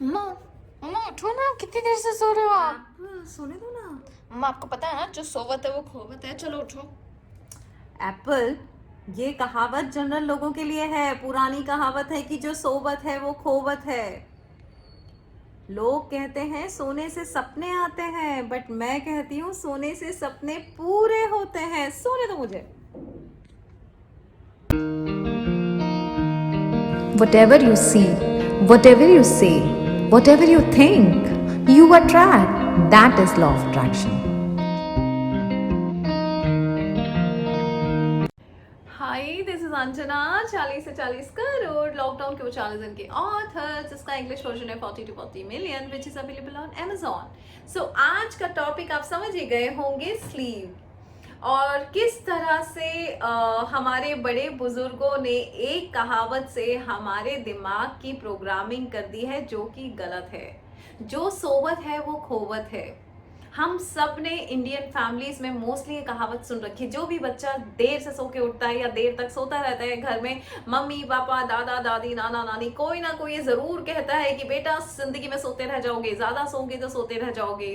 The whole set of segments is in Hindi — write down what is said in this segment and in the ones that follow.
अम्मा, अम्मा उठो ना, कितनी देर से सो रहे हो आप? आप सोने दो ना। अम्मा, आपको पता है ना, जो सोवत है वो खोवत है। चलो उठो। एप्पल, ये कहावत जनरल लोगों के लिए है। पुरानी कहावत है कि जो सोवत है वो खोवत है। लोग कहते हैं सोने से सपने आते हैं, बट मैं कहती हूँ सोने से सपने पूरे होते हैं। सोने दो मुझे। Whatever you see, whatever you say, whatever you think, you attract. That is law of attraction. Hi, this is Anjana. 40 से 40 करोड़ लॉकडाउन के उछाल के ऑथर, जिसका इंग्लिश वर्जन है 40 to 40 million, which is available on Amazon। सो आज का टॉपिक आप समझ ही गए होंगे, स्लीप। और किस तरह से हमारे बड़े बुजुर्गों ने एक कहावत से हमारे दिमाग की प्रोग्रामिंग कर दी है, जो कि गलत है। जो सोवत है वो खोवत है। हम सब ने इंडियन फैमिलीज में मोस्टली ये कहावत सुन रखी है। जो भी बच्चा देर से सो के उठता है या देर तक सोता रहता है घर में, मम्मी पापा दादा दादी नाना नानी कोई ना कोई ये जरूर कहता है कि बेटा जिंदगी में सोते रह जाओगे, ज्यादा सोओगे तो सोते रह जाओगे,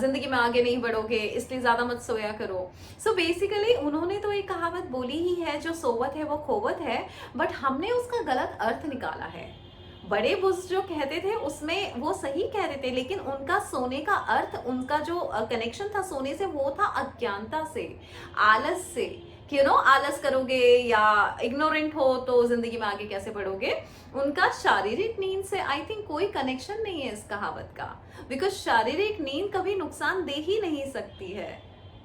जिंदगी में आगे नहीं बढ़ोगे, इसलिए ज्यादा मत सोया करो। सो बेसिकली उन्होंने तो एक कहावत बोली ही है, जो सोवत है वो खोवत है, बट हमने उसका गलत अर्थ निकाला है। बड़े बुजुर्ग जो कहते थे उसमें वो सही कह रहे थे, लेकिन उनका सोने का अर्थ, उनका जो कनेक्शन था सोने से, वो था अज्ञानता से, आलस से। कि आलस करोगे या इग्नोरेंट हो तो जिंदगी में आगे कैसे बढ़ोगे। उनका शारीरिक नींद से आई थिंक कोई कनेक्शन नहीं है इस कहावत का, बिकॉज शारीरिक नींद कभी नुकसान दे ही नहीं सकती है।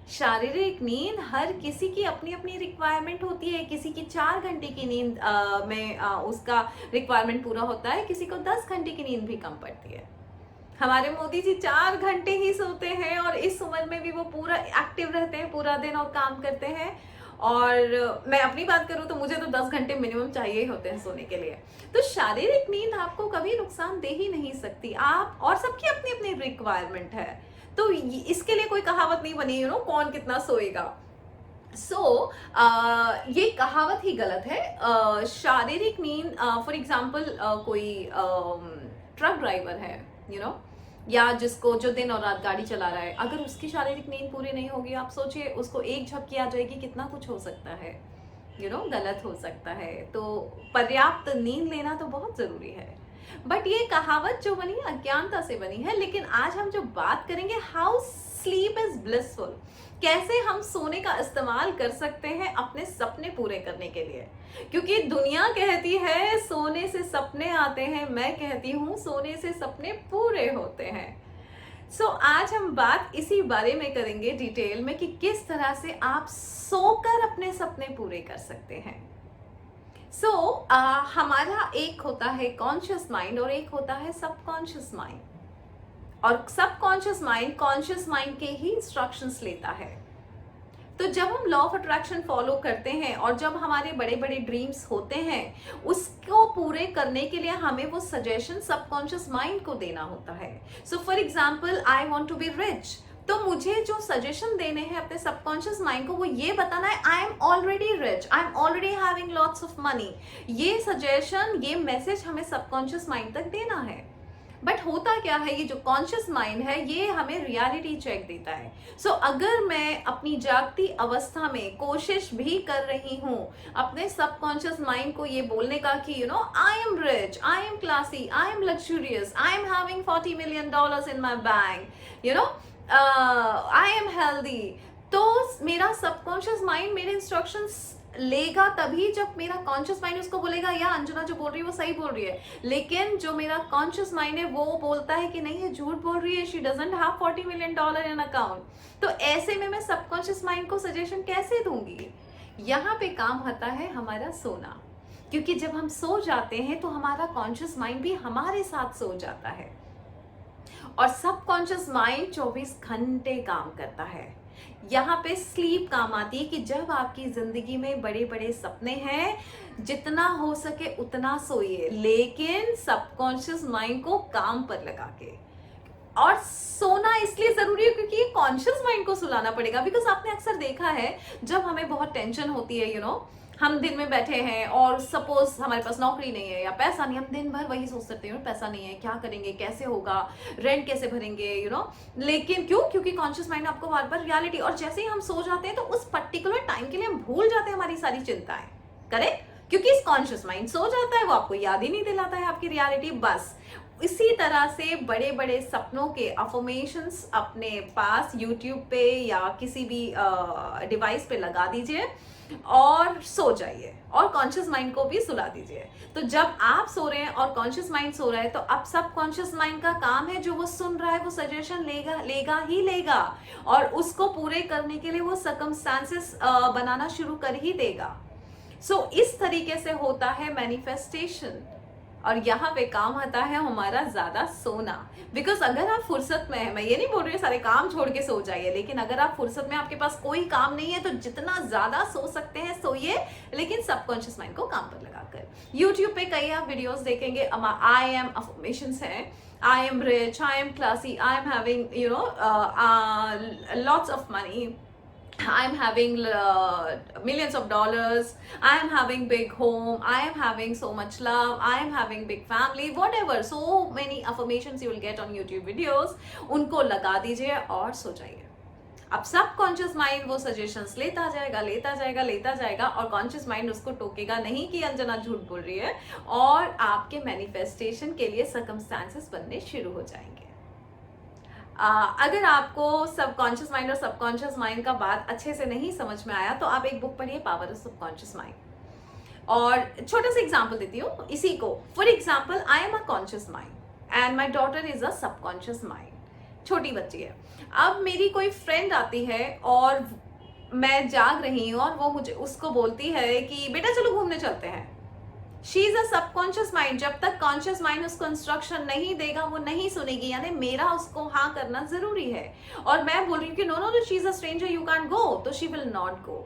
शारीरिक नींद हर किसी की अपनी अपनी रिक्वायरमेंट होती है। किसी की 4 घंटे की नींद में उसका रिक्वायरमेंट पूरा होता है, किसी को 10 घंटे की नींद भी कम पड़ती है। हमारे मोदी जी 4 घंटे ही सोते हैं और इस उम्र में भी वो पूरा एक्टिव रहते हैं पूरा दिन और काम करते हैं। और मैं अपनी बात करूं तो मुझे तो 10 घंटे मिनिमम चाहिए ही होते हैं सोने के लिए। तो शारीरिक नींद आपको कभी नुकसान दे ही नहीं सकती। आप और सबकी अपनी अपनी रिक्वायरमेंट है, तो इसके लिए कोई कहावत नहीं बनी कौन कितना सोएगा। ये कहावत ही गलत है। शारीरिक नींद, फॉर एग्जाम्पल कोई ट्रक ड्राइवर है, या जिसको जो दिन और रात गाड़ी चला रहा है, अगर उसकी शारीरिक नींद पूरी नहीं होगी, आप सोचिए उसको एक झपकी आ जाएगी, कितना कुछ हो सकता है, गलत हो सकता है। तो पर्याप्त नींद लेना तो बहुत जरूरी है। बट ये कहावत जो बनी अज्ञानता से बनी है। लेकिन आज हम जो बात करेंगे, हाउ स्लीप इज ब्लिसफुल, कैसे हम सोने का इस्तेमाल कर सकते हैं अपने सपने पूरे करने के लिए। क्योंकि दुनिया कहती है सोने से सपने आते हैं, मैं कहती हूँ सोने से सपने पूरे होते हैं। आज हम बात इसी बारे में करेंगे डिटेल में कि किस तरह से आप सोकर अपने सपने पूरे कर सकते हैं। हमारा एक होता है कॉन्शियस माइंड और एक होता है सबकॉन्शियस माइंड। और सबकॉन्शियस माइंड कॉन्शियस माइंड के ही इंस्ट्रक्शंस लेता है। तो जब हम लॉ ऑफ अट्रैक्शन फॉलो करते हैं और जब हमारे बड़े बड़े ड्रीम्स होते हैं, उसको पूरे करने के लिए हमें वो सजेशन सबकॉन्शियस माइंड को देना होता है। For example, I want to be rich, तो मुझे जो सजेशन देने हैं अपने सबकॉन्शियस माइंड को, वो ये बताना है I am already rich, I am already having lots of money. ये सजेशन, ये मैसेज हमें सबकॉन्शियस माइंड तक देना है। बट होता क्या है, ये जो कॉन्शियस माइंड है ये हमें रियलिटी चेक देता है। अगर मैं अपनी जागती अवस्था में कोशिश भी कर रही हूँ अपने सबकॉन्शियस माइंड को ये बोलने का कि I am rich, I am classy, I am luxurious, I am having $40 million in my bank, I am healthy, तो मेरा सबकॉन्शियस माइंड मेरे इंस्ट्रक्शंस लेगा तभी जब मेरा कॉन्शियस माइंड उसको बोलेगा या अंजना जो बोल रही है वो सही बोल रही है। लेकिन जो मेरा कॉन्शियस माइंड है वो बोलता है कि नहीं, ये झूठ बोल रही है, she doesn't have $40 million in account. तो ऐसे में मैं सबकॉन्शियस माइंड को सजेशन कैसे दूंगी। यहाँ पे काम होता है हमारा सोना, क्योंकि जब हम सो जाते हैं तो हमारा कॉन्शियस माइंड भी हमारे साथ सो जाता है और सबकॉन्शियस माइंड 24 घंटे काम करता है। यहाँ पे स्लीप काम आती है कि जब आपकी जिंदगी में बड़े बड़े सपने हैं, जितना हो सके उतना सोइए, लेकिन सबकॉन्शियस माइंड को काम पर लगा के। और सोना इसलिए जरूरी है क्योंकि ये कॉन्शियस माइंड को सुलाना पड़ेगा। बिकॉज आपने अक्सर देखा है जब हमें बहुत टेंशन होती है, हम दिन में बैठे हैं और सपोज हमारे पास नौकरी नहीं है या पैसा नहीं, हम दिन भर वही सोचते रहते हैं पैसा नहीं है, क्या करेंगे, कैसे होगा, रेंट कैसे भरेंगे, लेकिन क्यों? क्योंकि कॉन्शियस माइंड आपको बार बार रियलिटी, और जैसे ही हम सो जाते हैं तो उस पर्टिकुलर टाइम के लिए हम भूल जाते हैं हमारी सारी चिंताएं। करेक्ट? क्योंकि इस कॉन्शियस माइंड सो जाता है, वो आपको याद ही नहीं दिलाता है आपकी रियलिटी। बस इसी तरह से बड़े बड़े सपनों के अफर्मेशंस अपने पास यूट्यूब पे या किसी भी डिवाइस पे लगा दीजिए और सो जाइए, और कॉन्शियस माइंड को भी सुला दीजिए। तो जब आप सो रहे हैं और कॉन्शियस माइंड सो रहा है, तो अब सब कॉन्शियस माइंड का काम है, जो वो सुन रहा है वो सजेशन लेगा ही लेगा, और उसको पूरे करने के लिए वो सर्कमस्टांसेस बनाना शुरू कर ही देगा। सो इस तरीके से होता है मैनिफेस्टेशन, और यहाँ पे काम आता है हमारा ज्यादा सोना। बिकॉज अगर आप फुर्सत में है, मैं ये नहीं बोल रही सारे काम छोड़ के सो जाइए, लेकिन अगर आप फुर्सत में, आपके पास कोई काम नहीं है, तो जितना ज्यादा सो सकते हैं सोइए, लेकिन सबकॉन्शियस माइंड को काम पर लगाकर। यूट्यूब पे कई आप वीडियोस देखेंगे, आई एम अफर्मेशंस है, I am rich, I am classy, I am having lots of money, I am having millions of dollars, I am having big home, I am having so much love, I am having big family, whatever, so many affirmations you will get on YouTube videos, उनको लगा दीजिए और सो जाइए। अब सब कॉन्शियस माइंड वो सजेशंस लेता जाएगा, और कॉन्शियस माइंड उसको टोकेगा नहीं कि अंजना झूठ बोल रही है, और आपके मैनिफेस्टेशन के लिए सर्कमस्टांसेस बनने शुरू हो जाएंगे। अगर आपको सबकॉन्शियस माइंड और सबकॉन्शियस माइंड का बात अच्छे से नहीं समझ में आया, तो आप एक बुक पढ़िए, पावर ऑफ सबकॉन्शियस माइंड। और छोटा सा एग्जांपल देती हूँ इसी को। For example, I am a conscious mind and my daughter is a subconscious mind. छोटी बच्ची है। अब मेरी कोई फ्रेंड आती है और मैं जाग रही हूँ, और वो मुझे उसको बोलती है कि बेटा चलो घूमने चलते हैं। She is a subconscious mind. जब तक कॉन्शियस माइंड उसको इंस्ट्रक्शन नहीं देगा, वो नहीं सुनेगी, यानी मेरा उसको हाँ करना जरूरी है। और मैं बोल रही हूँ कि no no, she is a stranger, you can go, तो शी विल नॉट गो।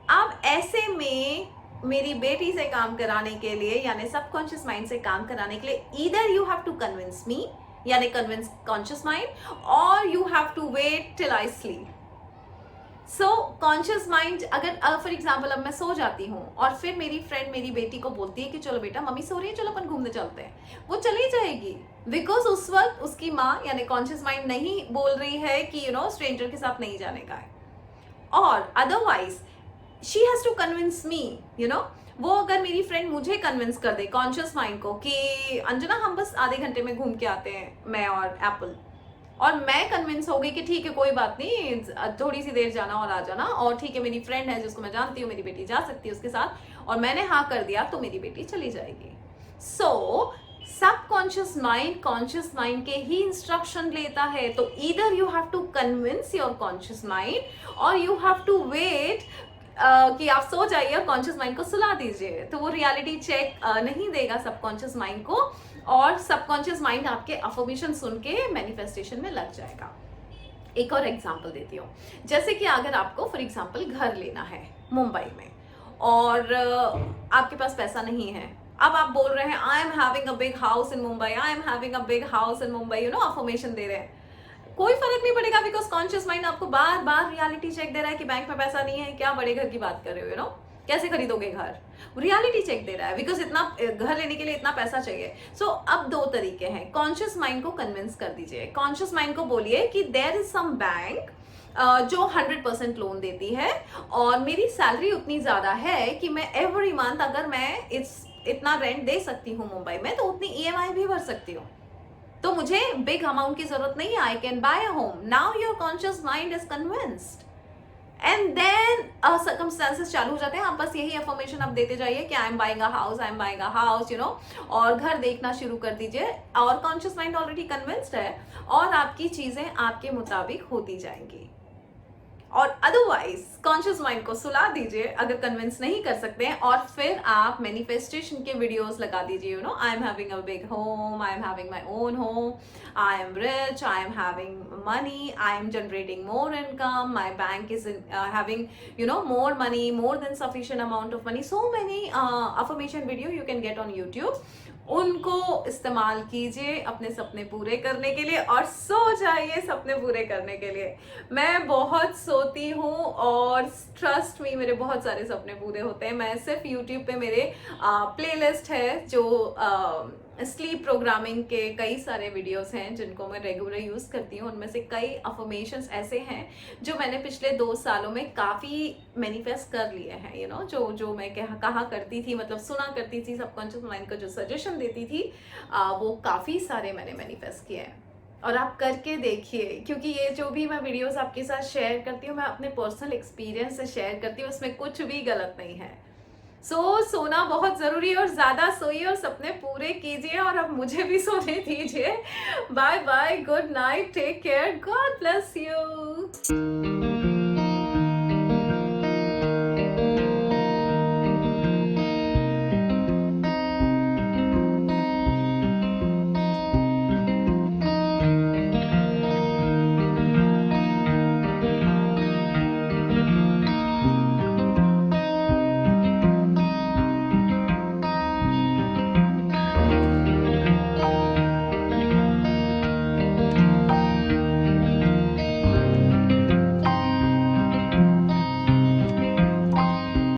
अब ऐसे में मेरी बेटी से काम कराने के लिए, यानी सबकॉन्शियस माइंड से काम कराने के लिए, either you have to convince me, यानी कन्विंस कॉन्शियस माइंड, और you have to wait till I sleep. So conscious mind, अगर फॉर एग्जाम्पल अब मैं सो जाती हूँ और फिर मेरी फ्रेंड मेरी बेटी को बोलती है कि चलो बेटा मम्मी सो रही है, चलो अपन घूमने चलते हैं, वो चली जाएगी। बिकॉज उस वक्त उसकी माँ यानी कॉन्शियस माइंड नहीं बोल रही है कि स्ट्रेंजर के साथ नहीं जाने का है। और otherwise she has to convince me, वो अगर मेरी फ्रेंड मुझे कन्विंस कर दे कॉन्शियस माइंड को कि अंजना हम बस आधे घंटे में घूम के आते हैं, मैं और एप्पल, और मैं कन्विंस हो गई कि ठीक है कोई बात नहीं, थोड़ी सी देर जाना और आ जाना, और ठीक है मेरी फ्रेंड है जिसको मैं जानती हूँ, मेरी बेटी जा सकती है उसके साथ, और मैंने हाँ कर दिया, तो मेरी बेटी चली जाएगी। So subconscious mind conscious mind के ही इंस्ट्रक्शन लेता है। तो either you have to convince your conscious mind, और यू हैव टू वेट कि आप सो जाइए और कॉन्शियस माइंड को सुला दीजिए, तो वो रियलिटी चेक नहीं देगा सबकॉन्शियस माइंड को, और सबकॉन्शियस माइंड आपके अफर्मेशन सुन के मैनिफेस्टेशन में लग जाएगा। एक और एग्जांपल देती हूँ, जैसे कि अगर आपको फॉर एग्जांपल घर लेना है मुंबई में, और आपके पास पैसा नहीं है, अब आप बोल रहे हैं I am having a big house in Mumbai, I am having a big house in Mumbai, affirmation दे रहे हैं, कोई फर्क नहीं पड़ेगा, बिकॉज कॉन्शियस माइंड आपको बार बार रियलिटी चेक दे रहा है कि बैंक में पैसा नहीं है, क्या बड़े घर की बात कर रहे हो, कैसे खरीदोगे घर, रियलिटी चेक दे रहा है, बिकॉज इतना घर लेने के लिए इतना पैसा चाहिए। सो अब दो तरीके हैं, कॉन्शियस माइंड को कन्विंस कर दीजिए, कॉन्शियस माइंड को बोलिए कि देयर इज सम बैंक जो 100% लोन देती है, और मेरी सैलरी उतनी ज्यादा है कि मैं एवरी मंथ अगर मैं इतना रेंट दे सकती हूँ मुंबई में, तो उतनी EMI भी भर सकती हूँ, तो मुझे बिग अमाउंट की जरूरत नहीं है, I can buy a home. Now your conscious mind is convinced, and then circumstances चालू हो जाते हैं। आप बस यही अफर्मेशन आप देते जाइए कि I am buying a house, I am buying a house, और घर देखना शुरू कर दीजिए, और कॉन्शियस माइंड ऑलरेडी कन्विंस्ड है, और आपकी चीजें आपके मुताबिक होती जाएंगी। और अदरवाइज कॉन्शियस माइंड को सुला दीजिए अगर कन्विंस नहीं कर सकते हैं, और फिर आप मैनिफेस्टेशन के वीडियोस लगा दीजिए, आई am having a big home, I am having my own home, I am rich, I am having money, I am generating more income, my bank is having more money, more than sufficient amount of money, so many affirmation video you can get on YouTube. उनको इस्तेमाल कीजिए अपने सपने पूरे करने के लिए, और सो जाइए सपने पूरे करने के लिए। मैं बहुत सो सोती हूँ और ट्रस्ट मी मेरे बहुत सारे सपने पूरे होते हैं। मैं सिर्फ यूट्यूब पे मेरे प्लेलिस्ट है जो स्लीप प्रोग्रामिंग के कई सारे वीडियोस हैं जिनको मैं रेगुलर यूज़ करती हूँ। उनमें से कई अफर्मेशंस ऐसे हैं जो मैंने पिछले 2 सालों में काफ़ी मैनिफेस्ट कर लिए हैं। यू नो जो मैं कहा करती थी, मतलब सुना करती थी, सबकॉन्शियस माइंड को जो सजेशन देती थी वो काफ़ी सारे मैंने मैनिफेस्ट किए हैं। और आप करके देखिए, क्योंकि ये जो भी मैं वीडियोस आपके साथ शेयर करती हूँ मैं अपने पर्सनल एक्सपीरियंस से शेयर करती हूँ, उसमें कुछ भी गलत नहीं है। सोना बहुत ज़रूरी है और ज़्यादा सोइए और सपने पूरे कीजिए और अब मुझे भी सोने दीजिए। Bye bye, good night, take care, God bless you.